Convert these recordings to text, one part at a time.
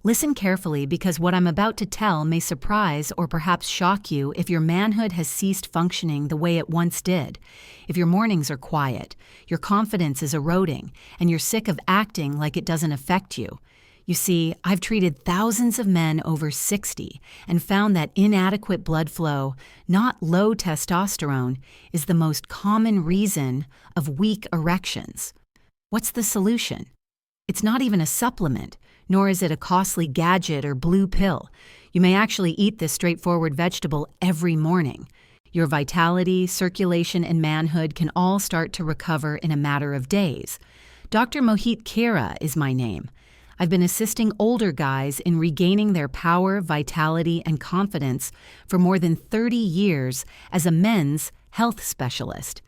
Listen carefully because what I'm about to tell may surprise or perhaps shock you if your manhood has ceased functioning the way it once did, if your mornings are quiet, your confidence is eroding, and you're sick of acting like it doesn't affect you. You see, I've treated thousands of men over 60 and found that inadequate blood flow, not low testosterone, is the most common reason of weak erections. What's the solution? It's not even a supplement, nor is it a costly gadget or blue pill. You may actually eat this straightforward vegetable every morning. Your vitality, circulation, and manhood can all start to recover in a matter of days. Dr. Mohit Khera is my name. I've been assisting older guys in regaining their power, vitality, and confidence for more than 30 years as a men's health specialist.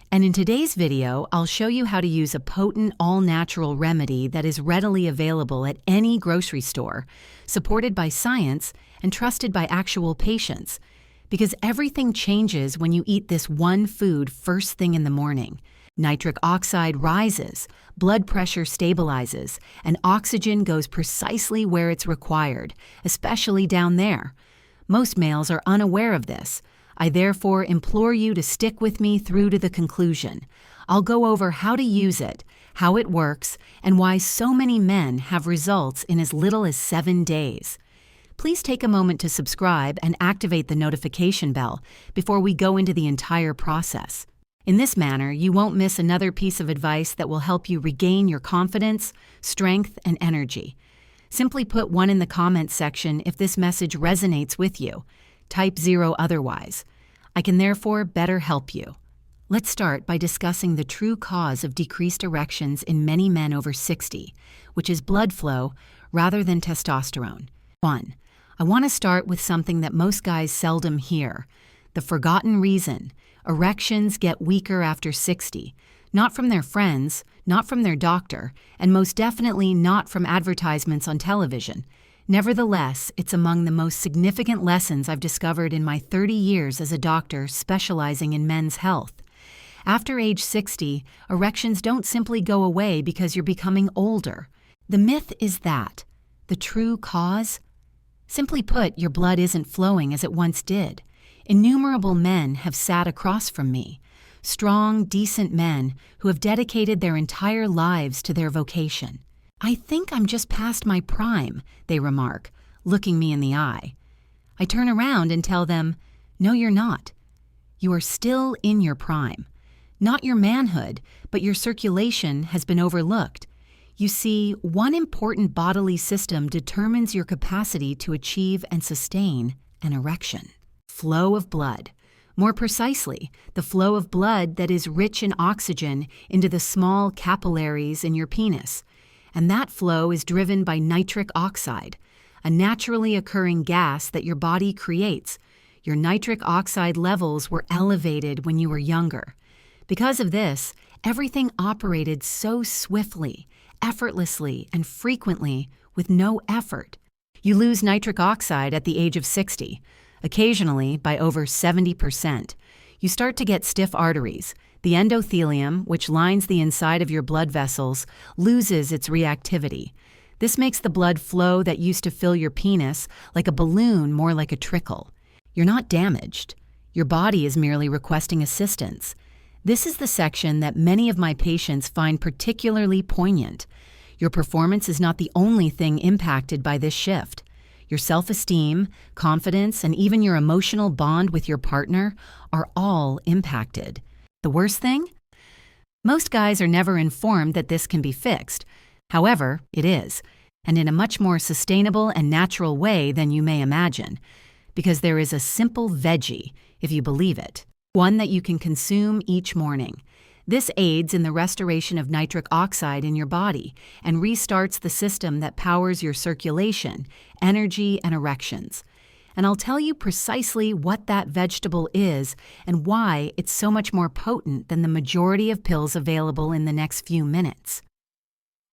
And in today's video, I'll show you how to use a potent all-natural remedy that is readily available at any grocery store, supported by science and trusted by actual patients. Because everything changes when you eat this one food first thing in the morning. Nitric oxide rises, blood pressure stabilizes, and oxygen goes precisely where it's required, especially down there. Most males are unaware of this. I therefore implore you to stick with me through to the conclusion. I'll go over how to use it, how it works, and why so many men have results in as little as 7 days. Please take a moment to subscribe and activate the notification bell before we go into the entire process. In this manner, you won't miss another piece of advice that will help you regain your confidence, strength, and energy. Simply put 1 in the comments section if this message resonates with you. Type 0 otherwise. I can therefore better help you. Let's start by discussing the true cause of decreased erections in many men over 60, which is blood flow rather than testosterone. 1. I want to start with something that most guys seldom hear. The forgotten reason. Erections get weaker after 60. Not from their friends, not from their doctor, and most definitely not from advertisements on television. Nevertheless, it's among the most significant lessons I've discovered in my 30 years as a doctor specializing in men's health. After age 60, erections don't simply go away because you're becoming older. The myth is that. The true cause? Simply put, your blood isn't flowing as it once did. Innumerable men have sat across from me. Strong, decent men who have dedicated their entire lives to their vocation. I think I'm just past my prime, they remark, looking me in the eye. I turn around and tell them, no, you're not. You are still in your prime. Not your manhood, but your circulation has been overlooked. You see, one important bodily system determines your capacity to achieve and sustain an erection. Flow of blood. More precisely, the flow of blood that is rich in oxygen into the small capillaries in your penis. And that flow is driven by nitric oxide, a naturally occurring gas that your body creates. Your nitric oxide levels were elevated when you were younger. Because of this, everything operated so swiftly, effortlessly, and frequently with no effort. You lose nitric oxide at the age of 60, occasionally by over 70%. You start to get stiff arteries. The endothelium, which lines the inside of your blood vessels, loses its reactivity. This makes the blood flow that used to fill your penis like a balloon more like a trickle. You're not damaged. Your body is merely requesting assistance. This is the section that many of my patients find particularly poignant. Your performance is not the only thing impacted by this shift. Your self-esteem, confidence, and even your emotional bond with your partner are all impacted. The worst thing? Most guys are never informed that this can be fixed. However, it is, and in a much more sustainable and natural way than you may imagine, because there is a simple veggie, if you believe it, one that you can consume each morning. This aids in the restoration of nitric oxide in your body and restarts the system that powers your circulation, energy, and erections. And I'll tell you precisely what that vegetable is and why it's so much more potent than the majority of pills available in the next few minutes.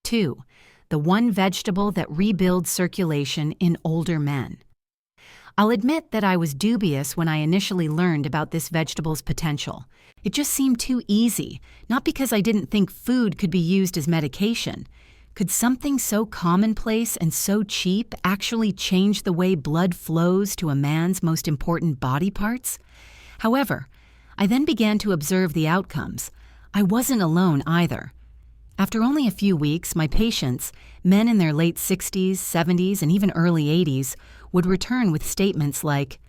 2. The one vegetable that rebuilds circulation in older men. I'll admit that I was dubious when I initially learned about this vegetable's potential. It just seemed too easy, not because I didn't think food could be used as medication. Could something so commonplace and so cheap actually change the way blood flows to a man's most important body parts? However, I then began to observe the outcomes. I wasn't alone either. After only a few weeks, my patients, men in their late 60s, 70s, and even early 80s, would return with statements like,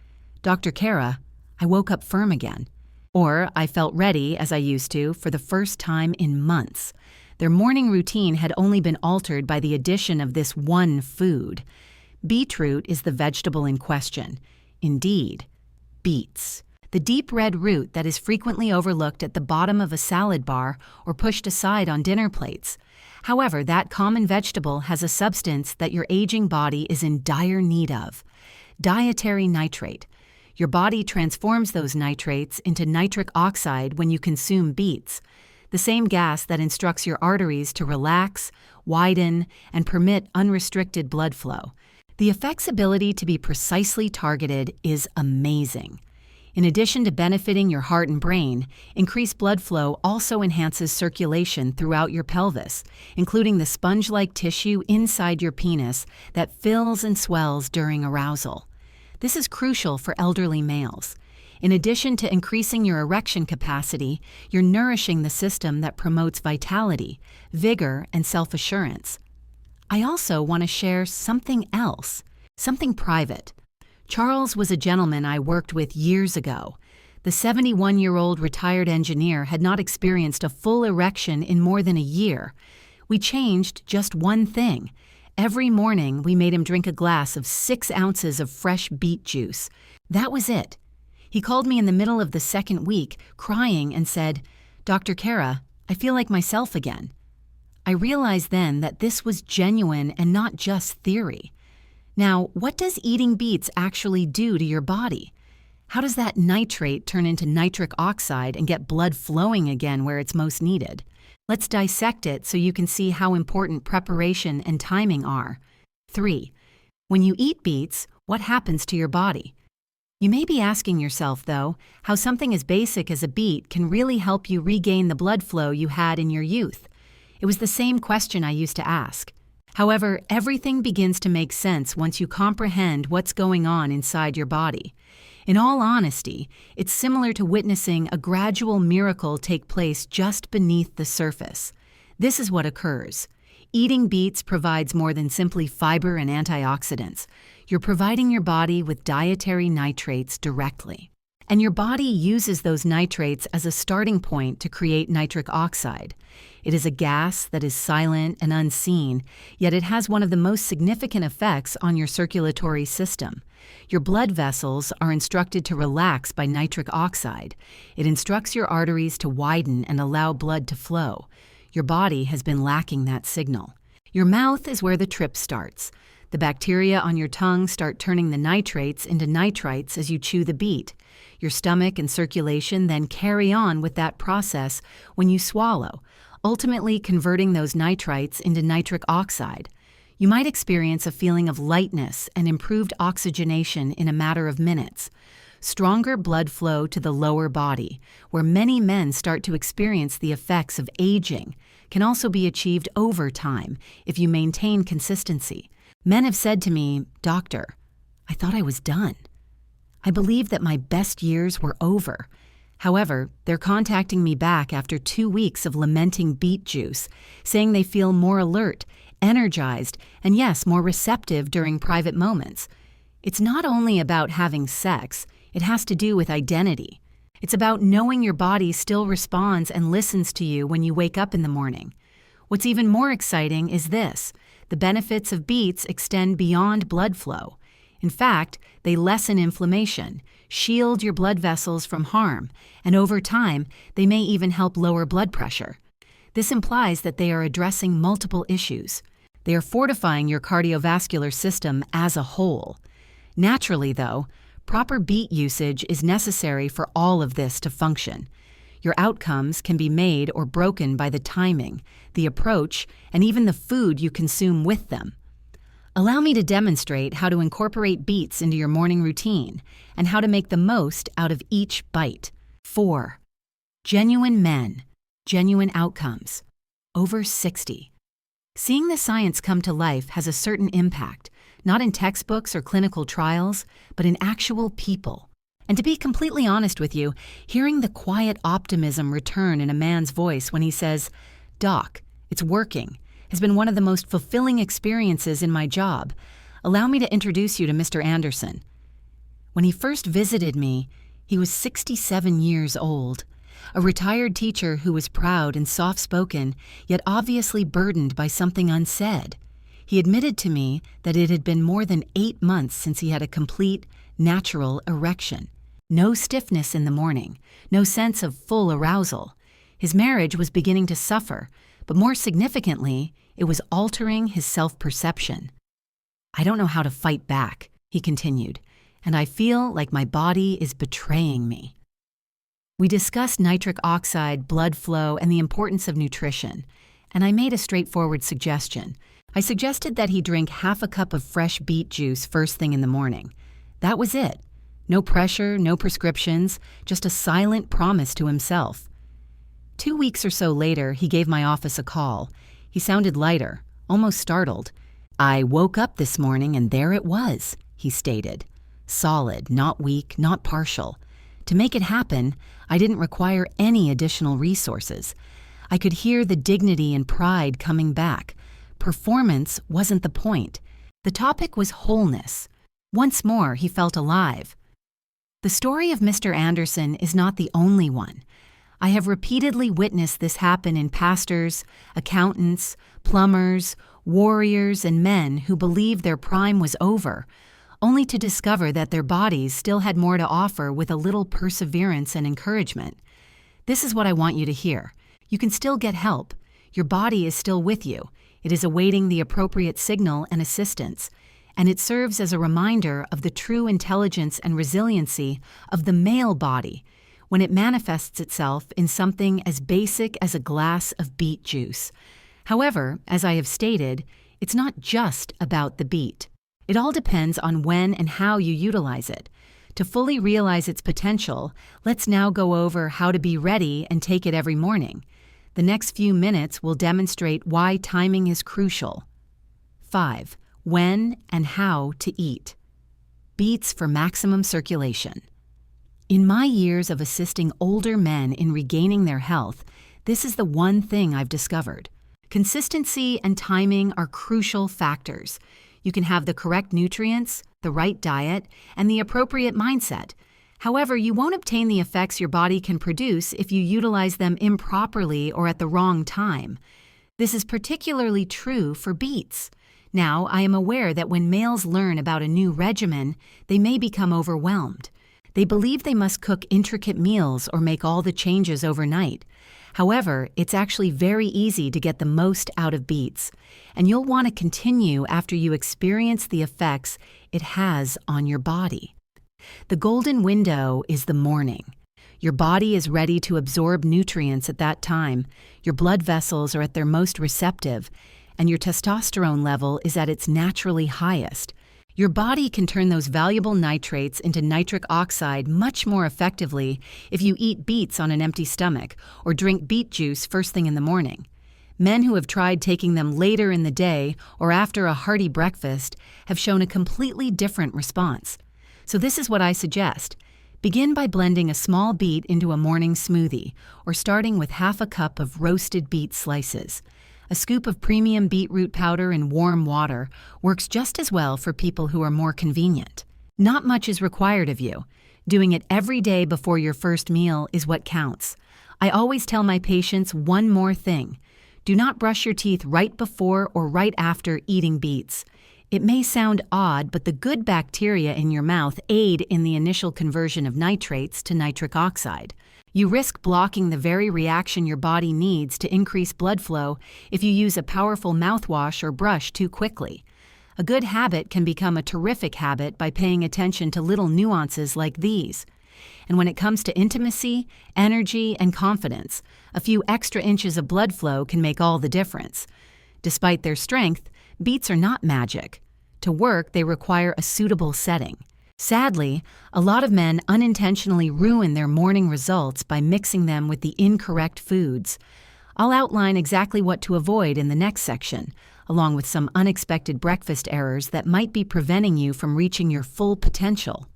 "Dr. Kara, I woke up firm again." Or, "I felt ready, as I used to, for the first time in months." Their morning routine had only been altered by the addition of this one food. Beetroot is the vegetable in question. Indeed, beets. The deep red root that is frequently overlooked at the bottom of a salad bar or pushed aside on dinner plates. However, that common vegetable has a substance that your aging body is in dire need of: dietary nitrate. Your body transforms those nitrates into nitric oxide when you consume beets, the same gas that instructs your arteries to relax, widen, and permit unrestricted blood flow. The effect's ability to be precisely targeted is amazing. In addition to benefiting your heart and brain, increased blood flow also enhances circulation throughout your pelvis, including the sponge-like tissue inside your penis that fills and swells during arousal. This is crucial for elderly males. In addition to increasing your erection capacity, you're nourishing the system that promotes vitality, vigor, and self-assurance. I also want to share something else, something private. Charles was a gentleman I worked with years ago. The 71-year-old retired engineer had not experienced a full erection in more than a year. We changed just one thing. Every morning, we made him drink a glass of 6 ounces of fresh beet juice. That was it. He called me in the middle of the second week, crying, and said, "Dr. Kara, I feel like myself again." I realized then that this was genuine and not just theory. Now, what does eating beets actually do to your body? How does that nitrate turn into nitric oxide and get blood flowing again where it's most needed? Let's dissect it so you can see how important preparation and timing are. 3. When you eat beets, what happens to your body? You may be asking yourself, though, how something as basic as a beet can really help you regain the blood flow you had in your youth. It was the same question I used to ask. However, everything begins to make sense once you comprehend what's going on inside your body. In all honesty, it's similar to witnessing a gradual miracle take place just beneath the surface. This is what occurs. Eating beets provides more than simply fiber and antioxidants. You're providing your body with dietary nitrates directly. And your body uses those nitrates as a starting point to create nitric oxide. It is a gas that is silent and unseen, yet it has one of the most significant effects on your circulatory system. Your blood vessels are instructed to relax by nitric oxide. It instructs your arteries to widen and allow blood to flow. Your body has been lacking that signal. Your mouth is where the trip starts. The bacteria on your tongue start turning the nitrates into nitrites as you chew the beet. Your stomach and circulation then carry on with that process when you swallow, ultimately converting those nitrites into nitric oxide. You might experience a feeling of lightness and improved oxygenation in a matter of minutes. Stronger blood flow to the lower body, where many men start to experience the effects of aging, can also be achieved over time if you maintain consistency. Men have said to me, "Doctor, I thought I was done. I believed that my best years were over." However, they're contacting me back after 2 weeks of lamenting beet juice, saying they feel more alert, energized, and yes, more receptive during private moments. It's not only about having sex, it has to do with identity. It's about knowing your body still responds and listens to you when you wake up in the morning. What's even more exciting is this: the benefits of beets extend beyond blood flow. In fact, they lessen inflammation, shield your blood vessels from harm, and over time, they may even help lower blood pressure. This implies that they are addressing multiple issues. They are fortifying your cardiovascular system as a whole. Naturally, though, proper beet usage is necessary for all of this to function. Your outcomes can be made or broken by the timing, the approach, and even the food you consume with them. Allow me to demonstrate how to incorporate beets into your morning routine and how to make the most out of each bite. 4. Genuine men, genuine outcomes. Over 60. Seeing the science come to life has a certain impact, not in textbooks or clinical trials, but in actual people. And to be completely honest with you, hearing the quiet optimism return in a man's voice when he says, "Doc, it's working," has been one of the most fulfilling experiences in my job. Allow me to introduce you to Mr. Anderson. When he first visited me, he was 67 years old, a retired teacher who was proud and soft-spoken, yet obviously burdened by something unsaid. He admitted to me that it had been more than 8 months since he had a complete, natural erection. No stiffness in the morning, no sense of full arousal. His marriage was beginning to suffer, but more significantly, it was altering his self-perception. "I don't know how to fight back," he continued, "and I feel like my body is betraying me." We discussed nitric oxide, blood flow, and the importance of nutrition, and I made a straightforward suggestion. I suggested that he drink half a cup of fresh beet juice first thing in the morning. That was it. No pressure, no prescriptions, just a silent promise to himself. 2 weeks or so later, he gave my office a call. He sounded lighter, almost startled. "I woke up this morning and there it was," he stated. Solid, not weak, not partial. To make it happen, I didn't require any additional resources. I could hear the dignity and pride coming back. Performance wasn't the point. The topic was wholeness. Once more, he felt alive. The story of Mr. Anderson is not the only one. I have repeatedly witnessed this happen in pastors, accountants, plumbers, warriors, and men who believed their prime was over, only to discover that their bodies still had more to offer with a little perseverance and encouragement. This is what I want you to hear. You can still get help. Your body is still with you. It is awaiting the appropriate signal and assistance, and it serves as a reminder of the true intelligence and resiliency of the male body when it manifests itself in something as basic as a glass of beet juice. However, as I have stated, it's not just about the beet. It all depends on when and how you utilize it. To fully realize its potential, let's now go over how to be ready and take it every morning. The next few minutes will demonstrate why timing is crucial. 5. When and how to eat. Beets for maximum circulation. In my years of assisting older men in regaining their health, this is the one thing I've discovered. Consistency and timing are crucial factors. You can have the correct nutrients, the right diet, and the appropriate mindset. However, you won't obtain the effects your body can produce if you utilize them improperly or at the wrong time. This is particularly true for beets. Now, I am aware that when males learn about a new regimen, they may become overwhelmed. They believe they must cook intricate meals or make all the changes overnight. However, it's actually very easy to get the most out of beets, and you'll want to continue after you experience the effects it has on your body. The golden window is the morning. Your body is ready to absorb nutrients at that time, your blood vessels are at their most receptive, and your testosterone level is at its naturally highest. Your body can turn those valuable nitrates into nitric oxide much more effectively if you eat beets on an empty stomach or drink beet juice first thing in the morning. Men who have tried taking them later in the day or after a hearty breakfast have shown a completely different response. So this is what I suggest. Begin by blending a small beet into a morning smoothie or starting with half a cup of roasted beet slices. A scoop of premium beetroot powder in warm water works just as well for people who are more convenient. Not much is required of you. Doing it every day before your first meal is what counts. I always tell my patients one more thing. Do not brush your teeth right before or right after eating beets. It may sound odd, but the good bacteria in your mouth aid in the initial conversion of nitrates to nitric oxide. You risk blocking the very reaction your body needs to increase blood flow if you use a powerful mouthwash or brush too quickly. A good habit can become a terrific habit by paying attention to little nuances like these. And when it comes to intimacy, energy, and confidence, a few extra inches of blood flow can make all the difference. Despite their strength, beets are not magic. To work, they require a suitable setting. Sadly, a lot of men unintentionally ruin their morning results by mixing them with the incorrect foods. I'll outline exactly what to avoid in the next section, along with some unexpected breakfast errors that might be preventing you from reaching your full potential.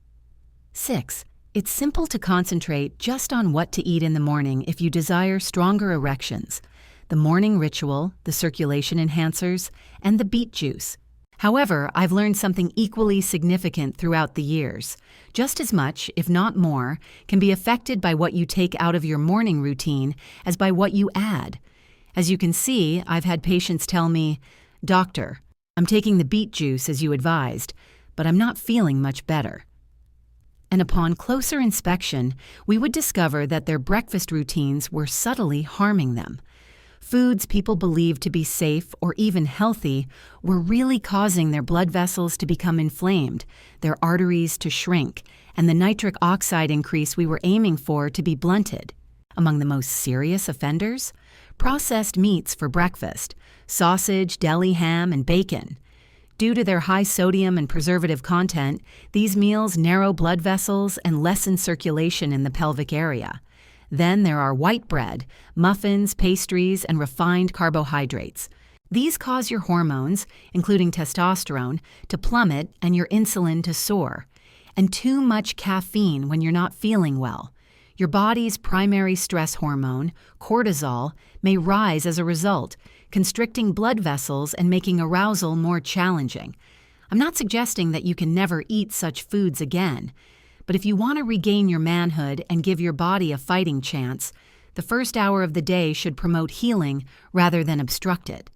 6. It's simple to concentrate just on what to eat in the morning if you desire stronger erections: the morning ritual, the circulation enhancers, and the beet juice. However, I've learned something equally significant throughout the years. Just as much, if not more, can be affected by what you take out of your morning routine as by what you add. As you can see, I've had patients tell me, "Doctor, I'm taking the beet juice as you advised, but I'm not feeling much better." And upon closer inspection, we would discover that their breakfast routines were subtly harming them. Foods people believed to be safe or even healthy were really causing their blood vessels to become inflamed, their arteries to shrink, and the nitric oxide increase we were aiming for to be blunted. Among the most serious offenders? Processed meats for breakfast: sausage, deli ham, and bacon. Due to their high sodium and preservative content, these meals narrow blood vessels and lessen circulation in the pelvic area. Then there are white bread, muffins, pastries, and refined carbohydrates. These cause your hormones, including testosterone, to plummet and your insulin to soar. And too much caffeine when you're not feeling well. Your body's primary stress hormone, cortisol, may rise as a result, constricting blood vessels and making arousal more challenging. I'm not suggesting that you can never eat such foods again, but if you want to regain your manhood and give your body a fighting chance, the first hour of the day should promote healing rather than obstruct it.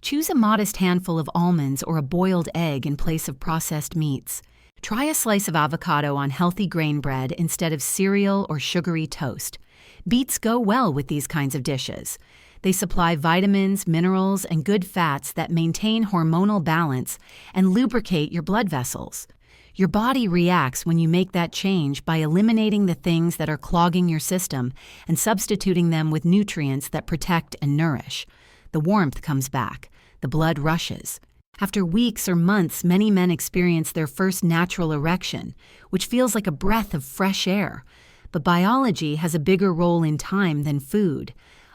Choose a modest handful of almonds or a boiled egg in place of processed meats. Try a slice of avocado on healthy grain bread instead of cereal or sugary toast. Beets go well with these kinds of dishes. They supply vitamins, minerals, and good fats that maintain hormonal balance and lubricate your blood vessels. Your body reacts when you make that change by eliminating the things that are clogging your system and substituting them with nutrients that protect and nourish. The warmth comes back. The blood rushes. After weeks or months, many men experience their first natural erection, which feels like a breath of fresh air. But biology has a bigger role in time than food.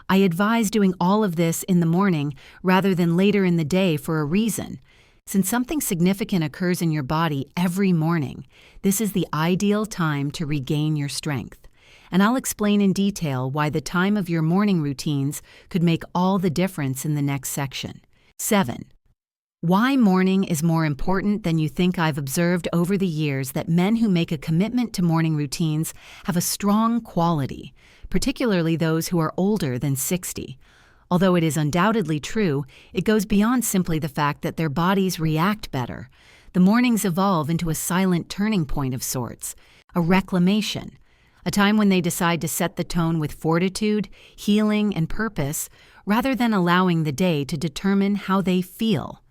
I advise doing all of this in the morning rather than later in the day for a reason. Since something significant occurs in your body every morning, this is the ideal time to regain your strength. And I'll explain in detail why the time of your morning routines could make all the difference in the next section. 7. Why morning is more important than you think. I've observed over the years that men who make a commitment to morning routines have a strong quality, particularly those who are older than 60. Although it is undoubtedly true, it goes beyond simply the fact that their bodies react better. The mornings evolve into a silent turning point of sorts, a reclamation, a time when they decide to set the tone with fortitude, healing, and purpose, rather than allowing the day to determine how they feel.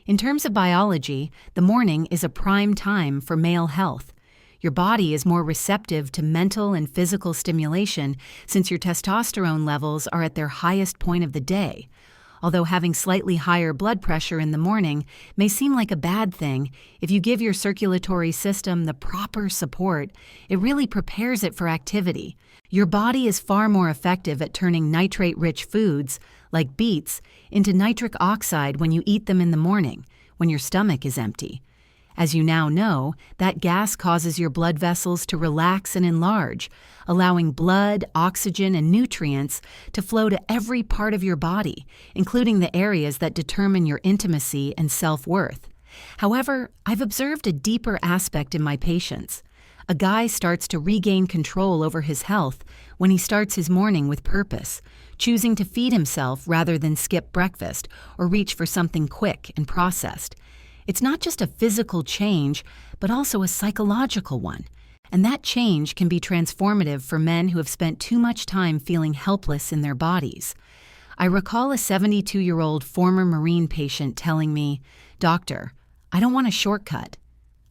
In terms of biology, the morning is a prime time for male health. Your body is more receptive to mental and physical stimulation since your testosterone levels are at their highest point of the day. Although having slightly higher blood pressure in the morning may seem like a bad thing, if you give your circulatory system the proper support, it really prepares it for activity. Your body is far more effective at turning nitrate-rich foods, like beets, into nitric oxide when you eat them in the morning, when your stomach is empty. As you now know, that gas causes your blood vessels to relax and enlarge, allowing blood, oxygen, and nutrients to flow to every part of your body, including the areas that determine your intimacy and self-worth. However, I've observed a deeper aspect in my patients. A guy starts to regain control over his health when he starts his morning with purpose, choosing to feed himself rather than skip breakfast or reach for something quick and processed. It's not just a physical change, but also a psychological one. And that change can be transformative for men who have spent too much time feeling helpless in their bodies. I recall a 72-year-old former Marine patient telling me, "Doctor, I don't want a shortcut.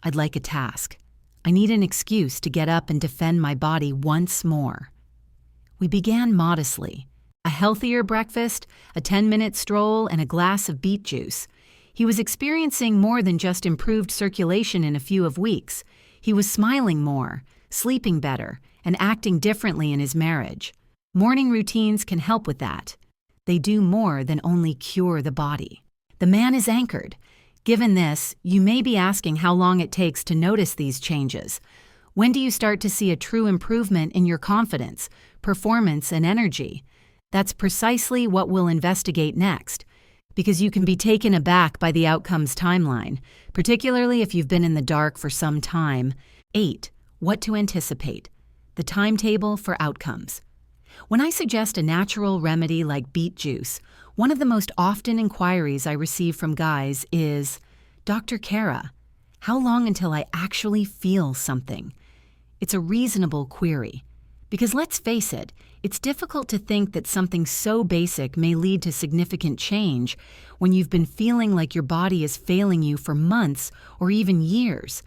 I'd like a task. I need an excuse to get up and defend my body once more." We began modestly. A healthier breakfast, a 10-minute stroll, and a glass of beet juice. He was experiencing more than just improved circulation in a few weeks. He was smiling more, sleeping better, and acting differently in his marriage. Morning routines can help with that. They do more than only cure the body. The man is anchored. Given this, you may be asking how long it takes to notice these changes. When do you start to see a true improvement in your confidence, performance, and energy? That's precisely what we'll investigate next, because you can be taken aback by the outcome's timeline, particularly if you've been in the dark for some time. 8. What to anticipate. The timetable for outcomes. When I suggest a natural remedy like beet juice, one of the most often inquiries I receive from guys is, "Dr. Kara, how long until I actually feel something?" It's a reasonable query, because let's face it, it's difficult to think that something so basic may lead to significant change when you've been feeling like your body is failing you for months or even years.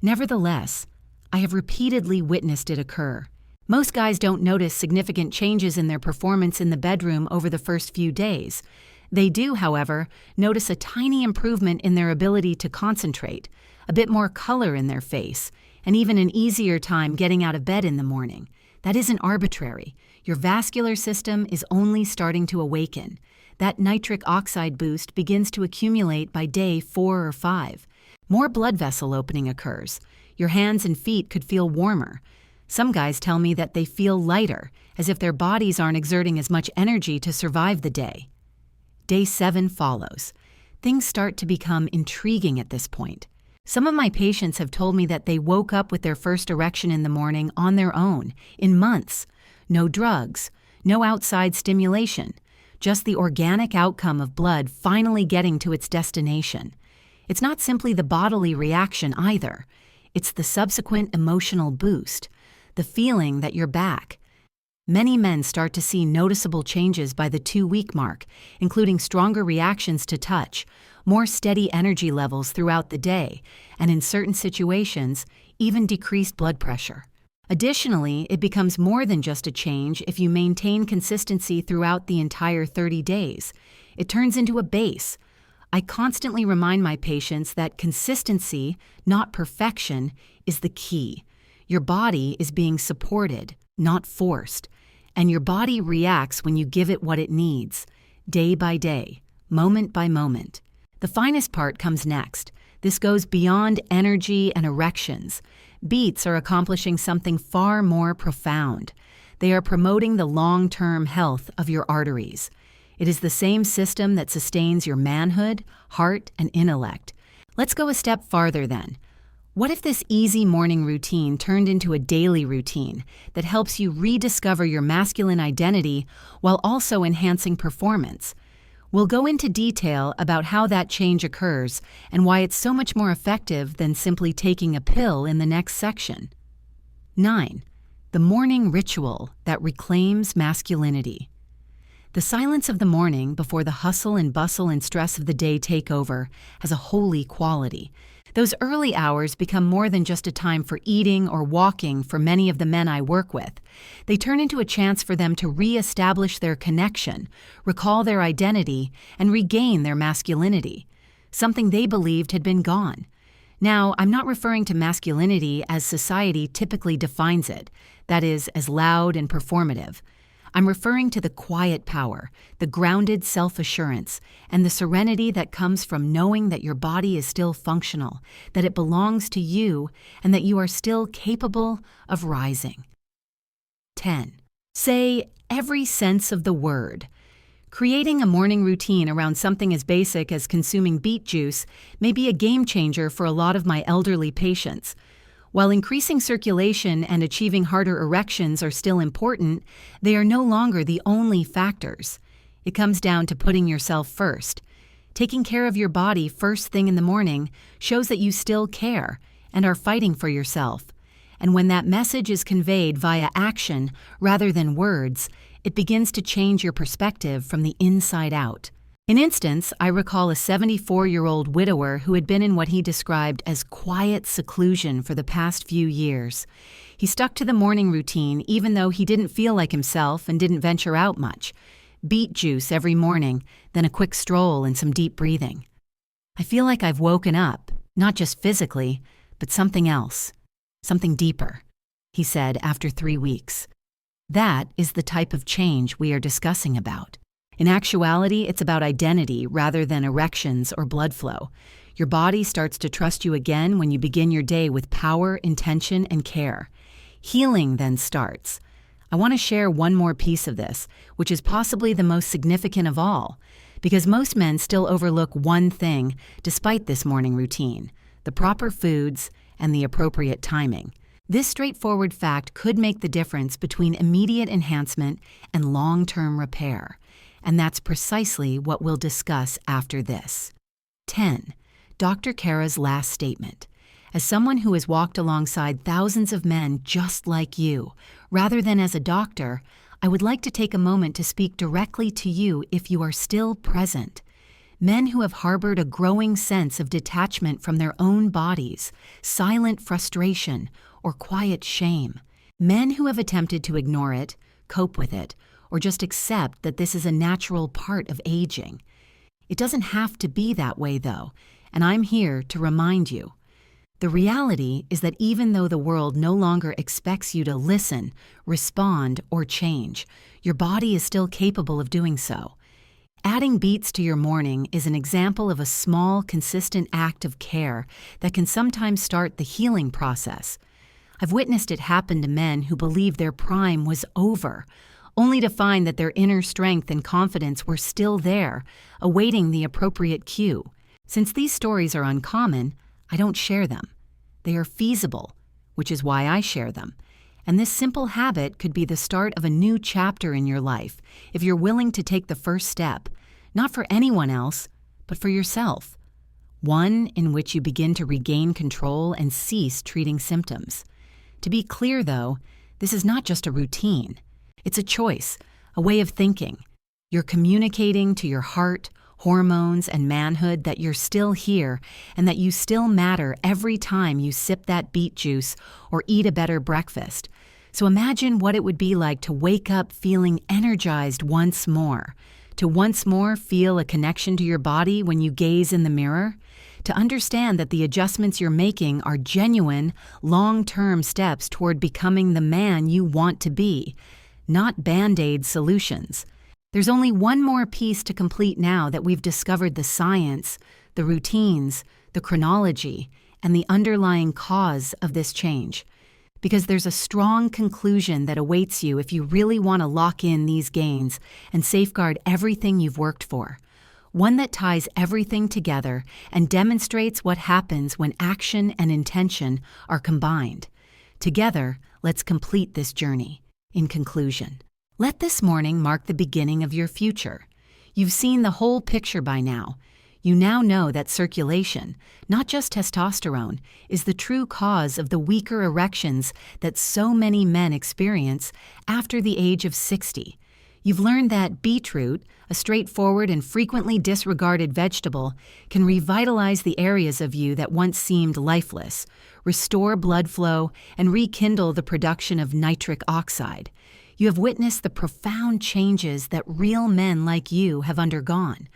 Nevertheless, I have repeatedly witnessed it occur. Most guys don't notice significant changes in their performance in the bedroom over the first few days. They do, however, notice a tiny improvement in their ability to concentrate, a bit more color in their face, and even an easier time getting out of bed in the morning. That isn't arbitrary. Your vascular system is only starting to awaken. That nitric oxide boost begins to accumulate by day 4 or 5. More blood vessel opening occurs. Your hands and feet could feel warmer. Some guys tell me that they feel lighter, as if their bodies aren't exerting as much energy to survive the day. Day 7 follows. Things start to become intriguing at this point. Some of my patients have told me that they woke up with their first erection in the morning on their own, in months. No drugs, no outside stimulation, just the organic outcome of blood finally getting to its destination. It's not simply the bodily reaction either. It's the subsequent emotional boost, the feeling that you're back. Many men start to see noticeable changes by the 2-week mark, including stronger reactions to touch, more steady energy levels throughout the day, and in certain situations, even decreased blood pressure. Additionally, it becomes more than just a change if you maintain consistency throughout the entire 30 days. It turns into a base. I constantly remind my patients that consistency, not perfection, is the key. Your body is being supported, not forced, and your body reacts when you give it what it needs, day by day, moment by moment. The finest part comes next. This goes beyond energy and erections. Beets are accomplishing something far more profound. They are promoting the long-term health of your arteries. It is the same system that sustains your manhood, heart, and intellect. Let's go a step farther then. What if this easy morning routine turned into a daily routine that helps you rediscover your masculine identity while also enhancing performance? We'll go into detail about how that change occurs and why it's so much more effective than simply taking a pill in the next section. 9. The morning ritual that reclaims masculinity. The silence of the morning before the hustle and bustle and stress of the day take over has a holy quality. Those early hours become more than just a time for eating or walking for many of the men I work with. They turn into a chance for them to re-establish their connection, recall their identity, and regain their masculinity, something they believed had been gone. Now, I'm not referring to masculinity as society typically defines it, that is, as loud and performative. I'm referring to the quiet power, the grounded self-assurance, and the serenity that comes from knowing that your body is still functional, that it belongs to you, and that you are still capable of rising. 10. Say every sense of the word. Creating a morning routine around something as basic as consuming beet juice may be a game changer for a lot of my elderly patients. While increasing circulation and achieving harder erections are still important, they are no longer the only factors. It comes down to putting yourself first. Taking care of your body first thing in the morning shows that you still care and are fighting for yourself. And when that message is conveyed via action rather than words, it begins to change your perspective from the inside out. In instance, I recall a 74-year-old widower who had been in what he described as quiet seclusion for the past few years. He stuck to the morning routine even though he didn't feel like himself and didn't venture out much. Beet juice every morning, then a quick stroll and some deep breathing. I feel like I've woken up, not just physically, but something else, something deeper, he said after 3 weeks. That is the type of change we are discussing about. In actuality, it's about identity rather than erections or blood flow. Your body starts to trust you again when you begin your day with power, intention, and care. Healing then starts. I want to share one more piece of this, which is possibly the most significant of all, because most men still overlook one thing despite this morning routine: the proper foods and the appropriate timing. This straightforward fact could make the difference between immediate enhancement and long-term repair, and that's precisely what we'll discuss after this. 10. Dr. Kara's last statement. As someone who has walked alongside thousands of men just like you, rather than as a doctor, I would like to take a moment to speak directly to you if you are still present. Men who have harbored a growing sense of detachment from their own bodies, silent frustration, or quiet shame. Men who have attempted to ignore it, cope with it, or just accept that this is a natural part of aging. It doesn't have to be that way, though, and I'm here to remind you. The reality is that even though the world no longer expects you to listen, respond, or change, your body is still capable of doing so. Adding beets to your morning is an example of a small, consistent act of care that can sometimes start the healing process. I've witnessed it happen to men who believed their prime was over, only to find that their inner strength and confidence were still there, awaiting the appropriate cue. Since these stories are uncommon, I don't share them. They are feasible, which is why I share them. And this simple habit could be the start of a new chapter in your life if you're willing to take the first step, not for anyone else, but for yourself. One in which you begin to regain control and cease treating symptoms. To be clear, though, this is not just a routine. It's a choice, a way of thinking. You're communicating to your heart, hormones, and manhood that you're still here and that you still matter every time you sip that beet juice or eat a better breakfast. So imagine what it would be like to wake up feeling energized once more, to once more feel a connection to your body when you gaze in the mirror, to understand that the adjustments you're making are genuine, long-term steps toward becoming the man you want to be, not Band-Aid solutions. There's only one more piece to complete now that we've discovered the science, the routines, the chronology, and the underlying cause of this change. Because there's a strong conclusion that awaits you if you really want to lock in these gains and safeguard everything you've worked for. One that ties everything together and demonstrates what happens when action and intention are combined. Together, let's complete this journey. In conclusion, let this morning mark the beginning of your future. You've seen the whole picture by now. You now know that circulation, not just testosterone, is the true cause of the weaker erections that so many men experience after the age of 60. You've learned that beetroot, a straightforward and frequently disregarded vegetable, can revitalize the areas of you that once seemed lifeless, restore blood flow, and rekindle the production of nitric oxide. You have witnessed the profound changes that real men like you have undergone,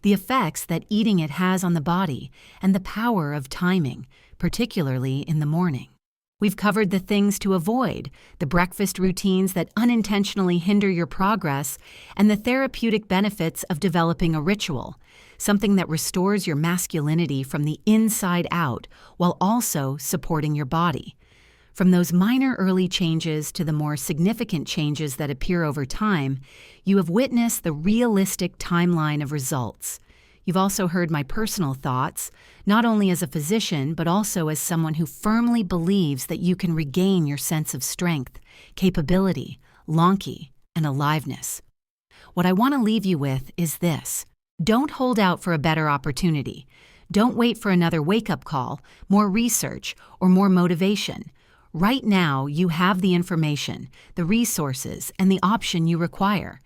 the effects that eating it has on the body, and the power of timing, particularly in the morning. We've covered the things to avoid, the breakfast routines that unintentionally hinder your progress, and the therapeutic benefits of developing a ritual, something that restores your masculinity from the inside out while also supporting your body. From those minor early changes to the more significant changes that appear over time, you have witnessed the realistic timeline of results. You've also heard my personal thoughts, not only as a physician, but also as someone who firmly believes that you can regain your sense of strength, capability, lonky, and aliveness. What I want to leave you with is this. Don't hold out for a better opportunity. Don't wait for another wake-up call, more research, or more motivation. Right now, you have the information, the resources, and the option you require.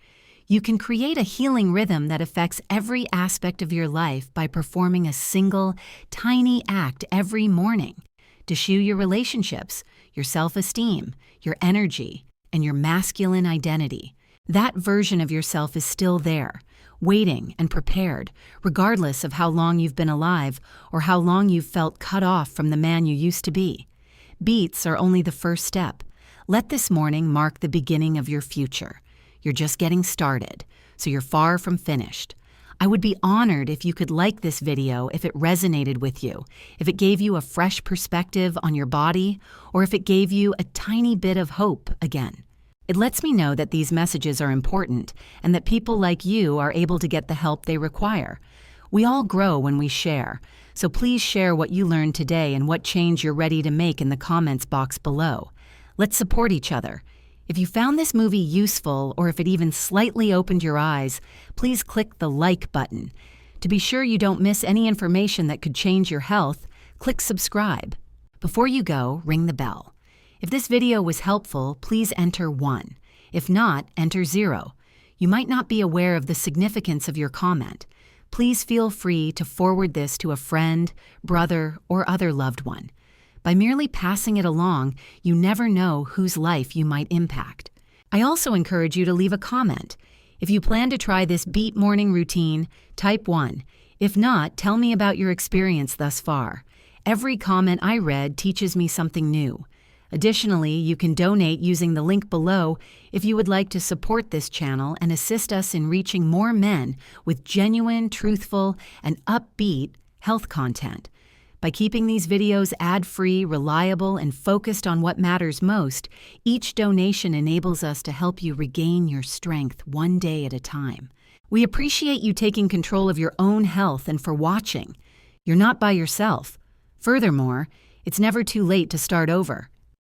You can create a healing rhythm that affects every aspect of your life by performing a single, tiny act every morning to shoe your relationships, your self-esteem, your energy, and your masculine identity. That version of yourself is still there, waiting and prepared, regardless of how long you've been alive or how long you've felt cut off from the man you used to be. Beets are only the first step. Let this morning mark the beginning of your future. You're just getting started, so you're far from finished. I would be honored if you could like this video if it resonated with you, if it gave you a fresh perspective on your body, or if it gave you a tiny bit of hope again. It lets me know that these messages are important and that people like you are able to get the help they require. We all grow when we share, so please share what you learned today and what change you're ready to make in the comments box below. Let's support each other. If you found this movie useful or if it even slightly opened your eyes, please click the like button. To be sure you don't miss any information that could change your health, click subscribe. Before you go, ring the bell. If this video was helpful, please enter 1. If not, enter 0. You might not be aware of the significance of your comment. Please feel free to forward this to a friend, brother, or other loved one. By merely passing it along, you never know whose life you might impact. I also encourage you to leave a comment. If you plan to try this beet morning routine, type 1. If not, tell me about your experience thus far. Every comment I read teaches me something new. Additionally, you can donate using the link below if you would like to support this channel and assist us in reaching more men with genuine, truthful, and upbeat health content. By keeping these videos ad-free, reliable, and focused on what matters most, each donation enables us to help you regain your strength one day at a time. We appreciate you taking control of your own health and for watching. You're not by yourself. Furthermore, it's never too late to start over.